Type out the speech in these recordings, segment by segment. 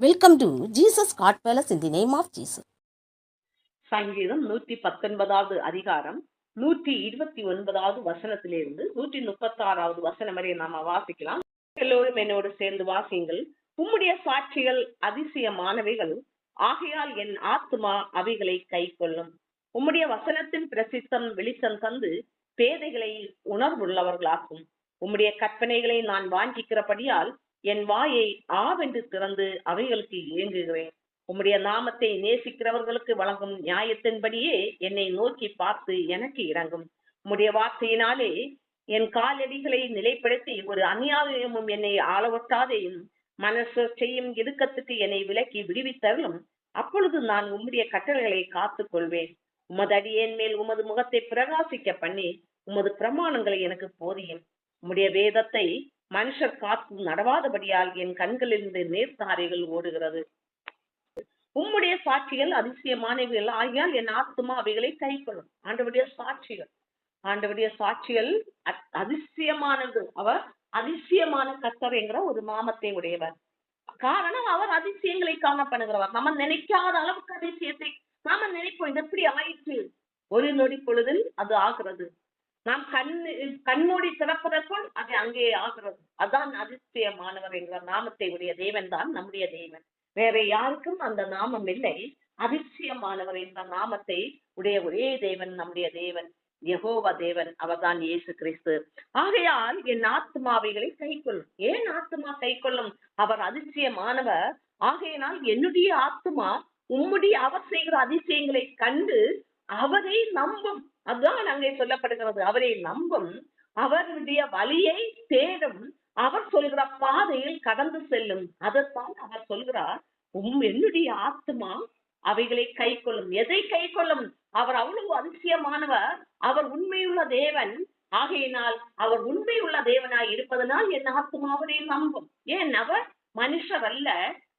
Welcome to Jesus God Palace in the name of Jesus. சங்கீதம் 119வது அதிகாரம் 129வது வசனத்திலிருந்து 136வது வசனம் வரை நாம வாசிக்கலாம். எல்லோரும் என்னோடு சேர்ந்து வாசியுங்கள். உம்முடைய சாட்சிகள் அதிசயமானவைகள், ஆகையால் என் ஆத்துமா அவைகளை கை கொள்ளும். உம்முடைய வசனத்தின் பிரசித்தம் வெளிச்சம் தந்து பேதைகளை உணர்வுள்ளவர்களாக்கும். உம்முடைய கற்பனைகளை நான் வாஞ்சிக்கிறபடியால் என் வாயை ஆவென்று திறந்து அவைகளுக்கு ஏங்குகிறேன். உம்முடைய நாமத்தை நேசிக்கிறவர்களுக்கு வழங்கும் நியாயத்தின்படியே என்னை நோக்கி பார்த்து எனக்கு இறங்கும். உம்முடைய வார்த்தையினாலே என் காலடிகளை நிலைப்படுத்தி ஒரு அநியாயமும் என்னை ஆளவட்டாதையும் மனசு செய்யும் இடுக்கத்துக்கு என்னை விலக்கி விடுவித்தருளும். அப்பொழுது நான் உம்முடைய கட்டளைகளை காத்துக் கொள்வேன். உமது அடியேன் மேல் உமது முகத்தை பிரகாசிக்க பண்ணி உமது பிரமாணங்களை எனக்கு போதியும். உம்முடைய வேதத்தை மனுஷர் காத்து நடவாதபடியால் என் கண்களிலிருந்து நேர்த்தாரைகள் ஓடுகிறது. உம்முடைய சாட்சிகள் அதிசயமானவைகள், ஆகியால் என் ஆத்துமா அவைகளை கை கொள்ளும். ஆண்டவருடைய சாட்சிகள் அதிசயமானது. அவர் அதிசயமான கர்த்தர் என்கிற ஒரு நாமத்தை உடையவர். காரணம், அவர் அதிசயங்களை காணப்படுகிறவர். நம்ம நினைக்காத அளவுக்கு அதிசயத்தை நாம நினைப்போம். இது எப்படி ஆயிற்று? ஒரு நொடி பொழுதில் அது ஆகிறது. நாம் கண்மூடி திறப்பதற்குள் அது அங்கே ஆகிறது. அதான் அதிசயமானவர் என்கிற நாமத்தை உடைய தேவன் தான் நம்முடைய தேவன். வேற யாருக்கும் அந்த நாமம் இல்லை. அதிசயமானவர் என்ற நாமத்தை உடைய ஒரே தேவன் நம்முடைய தேவன், யெகோவா தேவன். அவர்தான் இயேசு கிறிஸ்து. ஆகையால் என் ஆத்மாவைகளை கை கொள்ளும். ஏன் ஆத்மா கை கொள்ளும்? அவர் அதிசயமானவர். ஆகையினால் என்னுடைய ஆத்மா உம்முடைய அவர் செய்கிற அதிசயங்களை கண்டு அவரை நம்பும். அதுதான் அங்கே சொல்லப்படுகிறது. அவரை நம்பும், அவருடைய வழியை தேடும், அவர் சொல்கிற பாதையில் கடந்து செல்லும். அதைத்தான் அவர் சொல்கிறார், என்னுடைய ஆத்மா அவைகளை கை கொள்ளும். எதை கை கொள்ளும்? அவர் அவ்வளவு அதிசயமானவர். அவர் உண்மையுள்ள தேவன். ஆகையினால் அவர் உண்மையுள்ள தேவனாய் இருப்பதனால் என் ஆத்மா அவரை நம்பும். ஏன்? அவர் மனுஷர் அல்ல.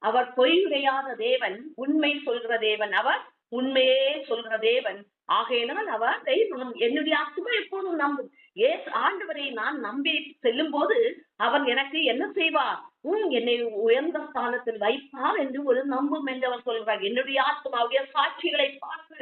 அவர் பொய்யுரையாத தேவன், உண்மை சொல்கிற தேவன். அவர் உண்மையே சொல்கிற தேவன். ஆகையினால் அவர் என்னுடைய ஆத்மா எப்போதும் நம்பும். ஆண்டவரை நான் நம்பி செல்லும் போது அவர் எனக்கு என்ன செய்வார்? என்னை உயர்ந்த ஸ்தானத்தில் வைப்பார் என்று ஒரு நம்பும் என்று அவர் சொல்கிறார். என்னுடைய ஆத்மாவுடைய சாட்சிகளை பார்த்து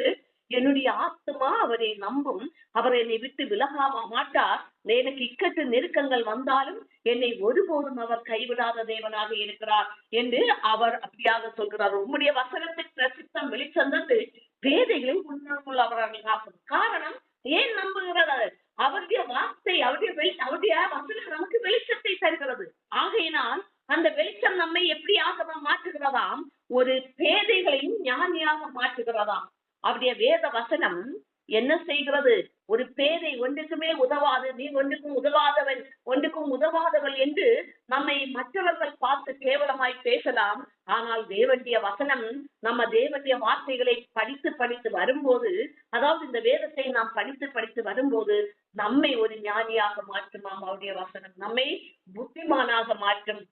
என்னுடைய ஆத்மா அவரை நம்பும். அவர் என்னை விட்டு விலக மாட்டார். எனக்கு இக்கட்டு நெருக்கங்கள் வந்தாலும் என்னை ஒருபோதும் அவர் கைவிடாத தேவனாக இருக்கிறார் என்று அவர் அப்படியாக சொல்கிறார். உம்முடைய வசனத்தின் பிரசித்தம் வெளிச்சந்தது பேதைகளை உணர்வுள்ளவர்களாகும். காரணம், ஏன் நம்புகிறார்? அவருடைய வார்த்தை, அவருடைய வசனம் நமக்கு வெளிச்சத்தை தருகிறது. ஆகையினால் அந்த வெளிச்சம் நம்மை எப்படியாக மாற்றுகிறதாம்? ஒரு பேதைகளையும் ஞானியாக மாற்றுகிறதாம். அவருடைய வேத வசனம் என்ன செய்கிறது? ஒரு பேதை ஒன்றுக்குமே உதவாது, நீ ஒன்றுக்கும் உதவாதவன், ஒன்றுக்கும் உதவாதவள் என்று நம்மை மற்றவர்கள் பார்த்து கேவலமாய் பேசலாம். ஆனால் தேவனுடைய வசனம், நம்ம தேவனுடைய வார்த்தைகளை படித்து வரும்போது, அதாவது இந்த வேதத்தை நாம் படித்து வரும்போது நம்மை ஒரு ஞானியாக மாற்றுமாம். அவருடைய வசனம் நம்மை புத்திமானாக மாற்றும்.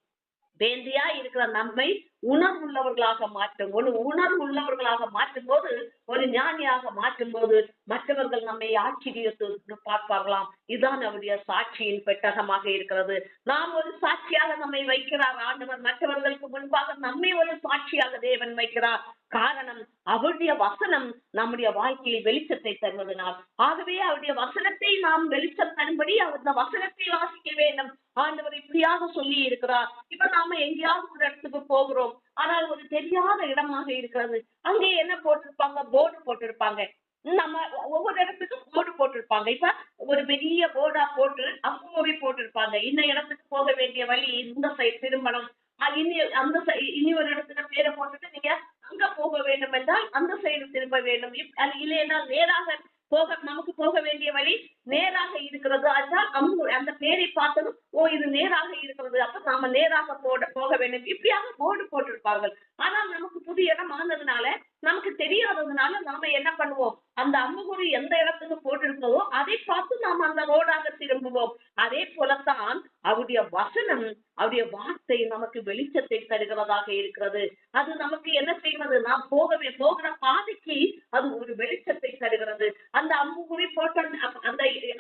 வேந்தியா இருக்கிற நம்மை உணர்வுள்ளவர்களாக மாற்றும். உணர்வுள்ளவர்களாக மாற்றும் போது, ஒரு ஞானியாக மாற்றும் போது மற்றவர்கள் நம்மை ஆச்சரியத்து பார்ப்பார்களாம். இதுதான் அவருடைய சாட்சியின் பெட்டகமாக இருக்கிறது. நாம் ஒரு சாட்சியாக நம்மை வைக்கிறார் ஆண்டவர். மற்றவர்களுக்கு முன்பாக நம்மை ஒரு சாட்சியாக தேவன் வைக்கிறார். காரணம், அவருடைய வசனம் நம்முடைய வாழ்க்கையில் வெளிச்சத்தை தருவதனால். ஆகவே அவருடைய வசனத்தை நாம் வெளிச்சம் தரும்படி அந்த வசனத்தை வாசிக்க வேண்டும். ஆண்டவர் இப்படியாக சொல்லி இருக்கிறார். இப்ப நாம எங்கேயாவது ஒரு இடத்துக்கு போகிறோம், ஆனால் ஒரு தெரியாத இடமாக இருக்கிறது. அங்கே என்ன போட்டிருப்பாங்க? போர்டு போட்டிருப்பாங்க. நம்ம ஒவ்வொரு இடத்துக்கும் போர்டு போட்டிருப்பாங்க. இப்ப ஒரு பெரிய போர்டா போட்டு அம்புமொழி போட்டிருப்பாங்க. இந்த இடத்துக்கு போக வேண்டிய வழி இந்த சைடு திரும்பணும், இனி ஒரு இடத்துல பேரை போட்டுட்டு நீங்க அங்க போக வேண்டும் என்றால் அந்த சைடு திரும்ப வேண்டும். இல்லைன்னா நேராக நமக்கு போக வேண்டிய வழி நேராக இருக்கிறது. அதுதான் அந்த பேரை பார்த்ததும் இது நேராக இருக்கிறது, அப்ப நாம நேராக போக வேண்டும். இப்படியாக போர்டு போட்டிருப்பார்கள். ஆனால் நமக்கு புது இடம் ஆனதுனால, நமக்கு தெரியாததுனால நாம என்ன பண்ணுவோம்? அந்த அம்புகுறி எந்த இடத்துக்கு போட்டிருக்கோ அதை பார்த்து நாம் அந்த ரோடாக திரும்புவோம். அதே போலத்தான் அவருடைய வசனம், அவருடைய வார்த்தை நமக்கு வெளிச்சத்தை தருகிறதாக இருக்கிறது. அது நமக்கு என்ன செய்கிறது? நாம் போகிற பாதைக்கு அது ஒரு வெளிச்சத்தை தருகிறது. அந்த அம்புகுறி போட்ட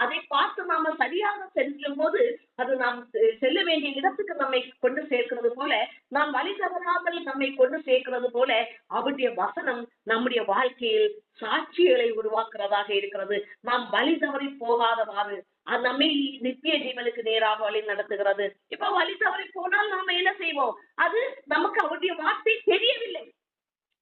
அதை பார்த்து நாம சரியாக செல்லும் போது அது நாம் செல்ல வேண்டிய இடத்துக்கு நம்மை கொண்டு சேர்க்கிறது போல, நாம் வழி தவறாமல் வாசல் நம்மை கொண்டு சேர்க்கிறது போல அவருடைய வசனம் நம்முடைய வாழ்க்கையில் சாட்சிகளை உருவாக்குறதாக இருக்கிறது. நாம் வழி தவறி போகாதவாறு அது நம்மை நித்திய ஜீவனுக்கு நேராக வழி நடத்துகிறது. இப்ப வழி தவறி போனால் நாம என்ன செய்வோம்? அது நமக்கு அவருடைய வார்த்தை தெரியவில்லை,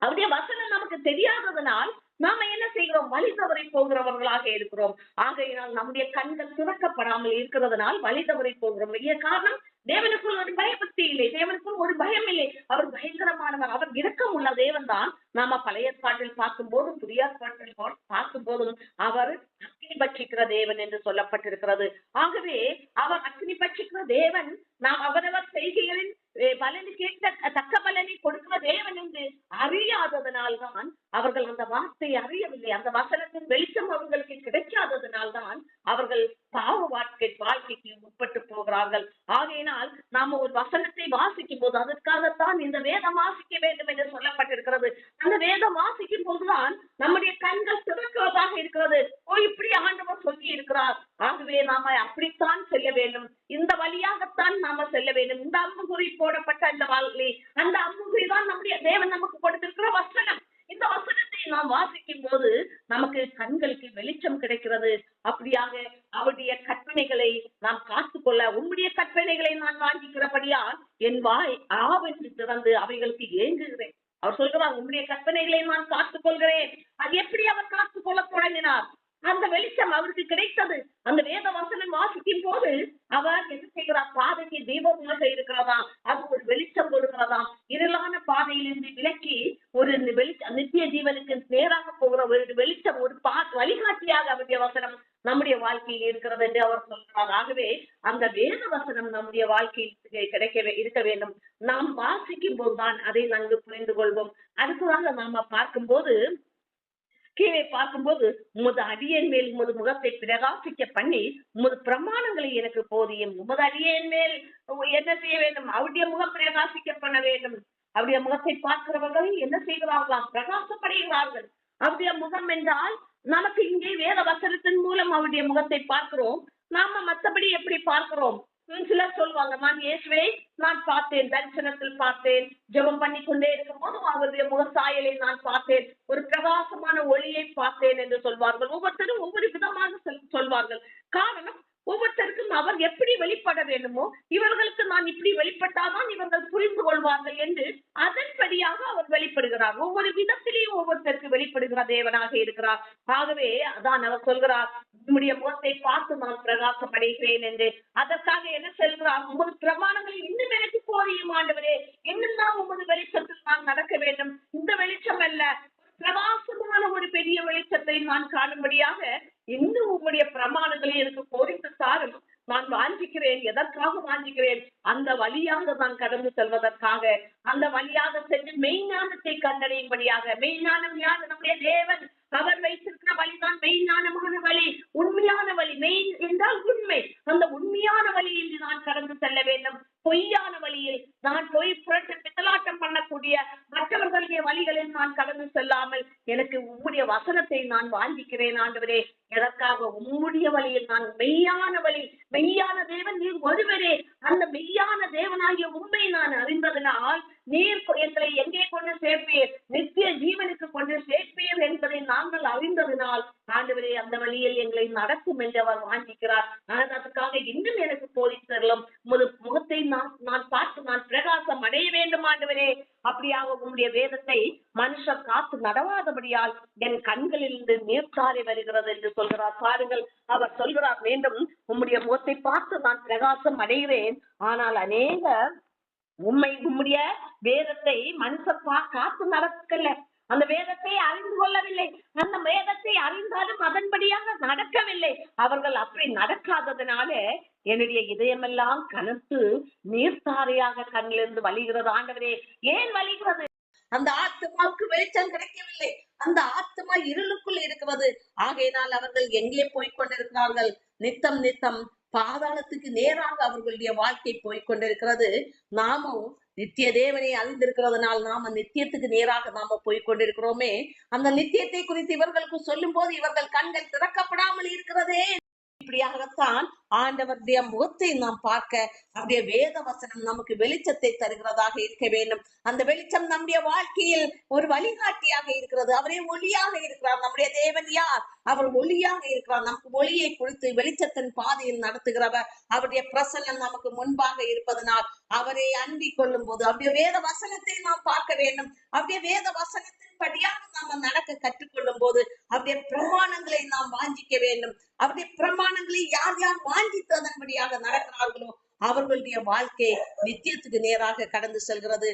அவருடைய வசனம் நமக்கு தெரியாததனால் நாம என்ன செய்கிறோம்? வழி தவறி போகிறவர்களாக இருக்கிறோம். ஆகையினால் நம்முடைய கண்கள் திறக்கப்படாமல் இருக்கிறதுனால் வழி தவறி போகிறோம். காரணம், தேவனுக்குள் ஒரு பயபக்தி இல்லை, தேவனுக்குள் ஒரு பயம் இல்லை. அவர் பயங்கரமானவர், அவர் இரக்கம் உள்ள தேவன் தான். நாம பழைய ஏற்பாட்டில் பார்க்கும் போதும் புதிய ஏற்பாட்டில் பார்க்கும் போதும் அவர் அக்னி பட்சிக்கிற தேவன் என்று சொல்லப்பட்டிருக்கிறது. ஆகவே அவர் அக்னி பட்சிக்கிற தேவன், நாம் அவரவர் செய்கைகளின் பலனு கேட்ட தக்க பலனை கொடுக்கிற தேவன் என்று அறியாததனால்தான் அவர்கள் அந்த வார்த்தையை அறியவில்லை. அந்த வசனத்தின் வெளிச்சம் அவர்களுக்கு கிடைக்காததனால்தான் அவர்கள் பாவ வாழ்க்கைக்கு உட்பட்டு போகிறார்கள். ஆகையினால் நாம ஒரு வசனத்தை வாசிக்கும் போது அதற்காகத்தான் இந்த வேதம் வாசிக்க வேண்டும் என்று சொல்லப்பட்டிருக்கிறது. அந்த வேதம் வாசிக்கும் போதுதான் நம்முடைய கண்கள் திறக்கிறதாக இருக்கிறது. இப்படி ஆண்டவர் சொல்லி இருக்கிறார், ஆகவே நாம அப்படித்தான் செல்ல வேண்டும், இந்த வழியாகத்தான் நாம செல்ல வேண்டும். இந்த அம்புகுறி போடப்பட்ட அந்த வாழ்க்கை, அந்த அம்புகுறி தான் நம்முடைய தேவன் நமக்கு கொடுத்திருக்கிற வசனம். இந்த வசனத்தை நாம் வாசிக்கும் போது நமக்கு கண்களுக்கு வெளிச்சம் கிடைக்கிறது. அப்படியாக அவருடைய கற்பனைகளை நாம் காத்துக்கொள்ள, உன்னுடைய கற்பனைகளை நான் வாங்கிக்கிறபடியால் என் வாய் ஆவென்று திறந்து அவைகளுக்கு ஏங்குகிறேன். அவர் சொல்கிறார், உன்னுடைய கற்பனைகளை நான் காத்துக்கொள்கிறேன். அது எப்படி அவர் காத்துக்கொள்ள தொடங்கினார்? அந்த வெளிச்சம் அவருக்கு கிடைத்தது. அந்த வேத வசனம் வாசிக்கும் போது அவர் என்ன செய்கிறார்? பாதைக்கு தீபமாக இருக்கிறதா, அது ஒரு வெளிச்சம் கொடுக்கிறதாம். இருளான பாதையிலிருந்து விலக்கி ஒரு நித்திய ஜீவனுக்கு நேராக போகிற ஒரு வெளிச்சம், ஒரு வழிகாட்டியாக அவருடைய வசனம் நம்முடைய வாழ்க்கையில் இருக்கிறது என்று அவர் சொல்கிறார். ஆகவே அந்த வேத வசனம் நம்முடைய வாழ்க்கையில் இருக்க வேண்டும். நாம் வாசிக்கும் போதுதான் அதை நன்கு புரிந்து கொள்வோம். அடுத்ததாக நாம பார்க்கும்போது, கீழே பார்க்கும்போது, உமது அடியேன் மேல் உமது முகத்தை பிரகாசிக்க பண்ணி உமது பிரமாணங்களை எனக்கு போதியும். உமது அடியேன் மேல் என்ன செய்ய வேண்டும்? அவருடைய முகம் பிரகாசிக்க பண்ண வேண்டும். அவருடைய முகத்தை பார்க்கிறவர்கள் என்ன செய்கிறார்களாம்? பிரகாசப்படுகிறார்கள். அவருடைய முகம் என்றால் நமக்கு இங்கே வேத வசனத்தின் மூலம் அவருடைய முகத்தை பார்க்கிறோம். நாம மற்றபடி எப்படி பார்க்கிறோம்? சிலர் சொல்லுவாங்க, நான் இயேசுவை நான் பார்த்தேன், தரிசனத்தில் பார்த்தேன், ஜெபம் பண்ணி கொண்டே இருக்கும் போது அவருடைய முகசாயலை நான் பார்த்தேன், ஒரு பிரகாசமான ஒளியை பார்த்தேன் என்று சொல்வார்கள். ஒவ்வொருத்தரும் ஒவ்வொரு விதமாக சொல்வார்கள். காரணம், ஒவ்வொருத்தருக்கும் அவர் எப்படி வெளிப்பட வேண்டுமோ, இவர்களுக்கு நான் இப்படி வெளிப்பட்டாதான் இவர்கள் புரிந்து கொள்வார்கள் என்று அதன்படியாக அவர் வெளிப்படுகிறார். ஒவ்வொரு விதத்திலேயும் ஒவ்வொருத்தருக்கு வெளிப்படுகிற தேவனாக இருக்கிறார். ஆகவே அதான் அவர் சொல்கிறார், உம்முடைய முகத்தை பார்த்து நான் பிரகாசமடைகிறேன் என்று. அதற்காக என்ன சொல்கிறார்? உமது பிரமாணங்களை இன்னும் எனக்கு போதியும் ஆண்டவரே, இன்னும் தான் உமது வெளிச்சத்தில் நான் நடக்க வேண்டும். இந்த வெளிச்சம் அல்ல, பிரகாசமான ஒரு பெரிய வெளிச்சத்தை நான் காணும்படியாக இன்னும் உங்களுடைய பிரமாணங்களை எனக்கு போதித்து தாரும். நான் வாஞ்சிக்கிறேன். எதற்காக வாஞ்சிக்கிறேன்? அந்த வழியாக நான் கடந்து செல்வதற்காக, அந்த வழியாக சென்று மெய்ஞானத்தை கண்டடையும்படியாக. மெய்ஞானம் யார்? நம்முடைய தேவன் அவர் வைத்திருக்கிற வழிதான் மெய்ஞானமான வழி, உண்மையான வழி. மெய் என்றால் உண்மை. அந்த உண்மையான வழியில் நான் கடந்து செல்ல வேண்டும். பொய்யான வழியில் நான் புரட்டு பித்தலாட்டம் பண்ணக்கூடிய மற்றவர்களுடைய வழிகளில் நான் கடந்து செல்லாமல் எனக்கு உம்முடைய வசனத்தை நான் வாஞ்சிக்கிறேன் ஆண்டவரே. எதற்காக? உம்முடைய வழியில் நான் மெய்யான வழி, மெய்யான தேவன் நீர் ஒருவரே. அந்த மெய்யான தேவனாகிய உண்மை நான் அறிந்ததனால் நீர் எங்களை எங்கே கொண்டு சேர்ப்பீர்? நித்திய ஜீவனுக்கு கொண்டு சேர்ப்பீர் என்பதை நாங்கள் அறிந்ததனால் ஆண்டவரே அந்த வழியில் எங்களை நடக்கும் என்று அவர் வாஞ்சிக்கிறார். அதற்காக இன்னும் எனக்கு போதித்தரலும் முகத்தை நான் பார்த்து நான் பிரகாசம் அடைய வேண்டும் ஆண்டவரே. அப்படியாக உங்களுடைய வேதத்தை மனுஷர் காத்து நடவாதபடியால் என் கண்களிலிருந்து நீர்த்தாரை வருகிறது என்று சொல்கிறார். பாருங்கள், அவர் சொல்கிறார், மீண்டும் உம்முடைய முகத்தை பார்த்து நான் பிரகாசம் அடைகிறேன். ஆனால் அநேக உம்முடைய வேதத்தை மனுஷர் காத்து நடக்கல, அந்த வேதத்தை அறிந்து கொள்ளவில்லை. அந்த வேதத்தை அறிந்தாலும் அதன்படியாக நடக்கவில்லை. அவர்கள் அப்படி நடக்காததுனால என்னுடைய இதயமெல்லாம் கனத்து நீர்த்தாரையாக கண்ணிலிருந்து வழிகிறது. ஆண்டவரே, ஏன் வழிகிறது? அந்த ஆத்மாவுக்கு வெளிச்சம் கிடைக்கவில்லை. அந்த ஆத்மா இருளுக்குள் இருக்கிறது. ஆகையினால் அவர்கள் எங்கே போய்கொண்டிருக்கிறார்கள்? நித்தம் நித்தம் பாதாளத்துக்கு நேராக அவர்களுடைய வாழ்க்கை போய்கொண்டிருக்கிறது. நாமும் நித்திய தேவனை அறிந்திருக்கிறதுனால் நாம நித்தியத்துக்கு நேராக நாம போய்கொண்டிருக்கிறோமே. அந்த நித்தியத்தை குறித்து இவர்களுக்கு சொல்லும் போது இவர்கள் கண்கள் திறக்கப்படாமல் இருக்கிறதே இப்படியாகத்தான் ஆண்டவருடைய முகத்தை நாம் பார்க்க அவருடைய வேத வசனம் நமக்கு வெளிச்சத்தை தருகிறதாக இருக்க வேண்டும். அந்த வெளிச்சம் நம்முடைய வாழ்க்கையில் ஒரு வழிகாட்டியாக இருக்கிறது. அவரே ஒளியாக இருக்கிறார். நம்முடைய தேவன் யார்? அவர் ஒளியாக இருக்கிறார். நமக்கு ஒளியை குறித்து வெளிச்சத்தின் பாதையில் நடத்துகிறவர். அவருடைய பிரசன்னம் நமக்கு முன்பாக இருப்பதனால் அவரை அண்டிக் கொள்ளும் போது அவருடைய வேத வசனத்தை நாம் பார்க்க வேண்டும். அவருடைய வேத வசனத்தின் படியாக நாம நடக்க கற்றுக்கொள்ளும் போது அவருடைய பிரமாணங்களை நாம் வாஞ்சிக்க வேண்டும். அவருடைய பிரமாணங்களை யார் யார் வாஞ்சித்து அதன்படியாக நடக்கிறார்களோ அவர்களுடைய வாழ்க்கை நித்தியத்துக்கு நேராக கடந்து செல்கிறது.